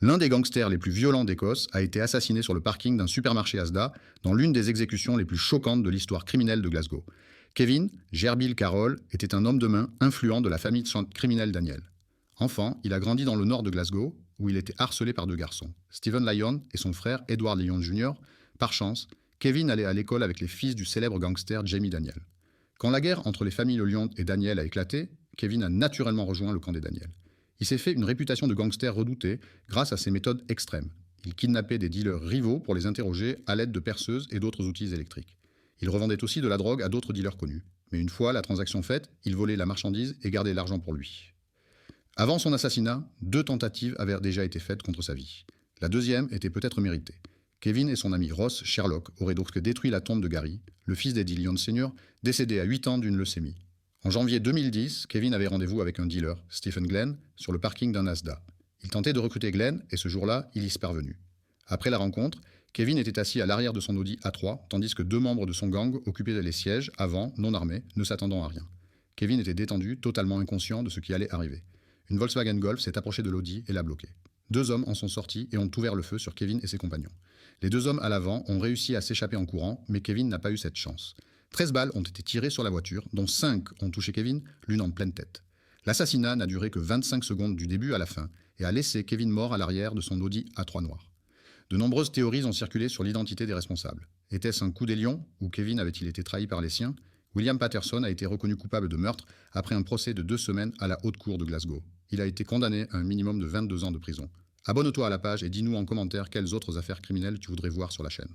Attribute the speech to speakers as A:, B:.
A: L'un des gangsters les plus violents d'Écosse a été assassiné sur le parking d'un supermarché Asda dans l'une des exécutions les plus choquantes de l'histoire criminelle de Glasgow. Kevin Gerbil Carroll était un homme de main influent de la famille de son criminel Daniel. Enfant, il a grandi dans le nord de Glasgow, où il était harcelé par deux garçons, Stephen Lyon et son frère Edward Lyon Jr. Par chance, Kevin allait à l'école avec les fils du célèbre gangster Jamie Daniel. Quand la guerre entre les familles Lyon et Daniel a éclaté, Kevin a naturellement rejoint le camp des Daniel. Il s'est fait une réputation de gangster redouté grâce à ses méthodes extrêmes. Il kidnappait des dealers rivaux pour les interroger à l'aide de perceuses et d'autres outils électriques. Il revendait aussi de la drogue à d'autres dealers connus. Mais une fois la transaction faite, il volait la marchandise et gardait l'argent pour lui. Avant son assassinat, 2 tentatives avaient déjà été faites contre sa vie. La deuxième était peut-être méritée. Kevin et son ami Ross Sherlock auraient donc détruit la tombe de Gary, le fils d'Eddie Lyon Sr., décédé à 8 ans d'une leucémie. En janvier 2010, Kevin avait rendez-vous avec un dealer, Stephen Glenn, sur le parking d'un Asda. Il tentait de recruter Glenn et ce jour-là, il y est parvenu. Après la rencontre, Kevin était assis à l'arrière de son Audi A3, tandis que 2 membres de son gang occupaient les sièges, avant, non armés, ne s'attendant à rien. Kevin était détendu, totalement inconscient de ce qui allait arriver. Une Volkswagen Golf s'est approchée de l'Audi et l'a bloqué. 2 hommes en sont sortis et ont ouvert le feu sur Kevin et ses compagnons. Les 2 hommes à l'avant ont réussi à s'échapper en courant, mais Kevin n'a pas eu cette chance. 13 balles ont été tirées sur la voiture, dont 5 ont touché Kevin, l'une en pleine tête. L'assassinat n'a duré que 25 secondes du début à la fin et a laissé Kevin mort à l'arrière de son Audi A3 noir. De nombreuses théories ont circulé sur l'identité des responsables. Était-ce un coup des lions, ou Kevin avait-il été trahi par les siens? William Patterson a été reconnu coupable de meurtre après un procès de 2 semaines à la haute cour de Glasgow. Il a été condamné à un minimum de 22 ans de prison. Abonne-toi à la page et dis-nous en commentaire quelles autres affaires criminelles tu voudrais voir sur la chaîne.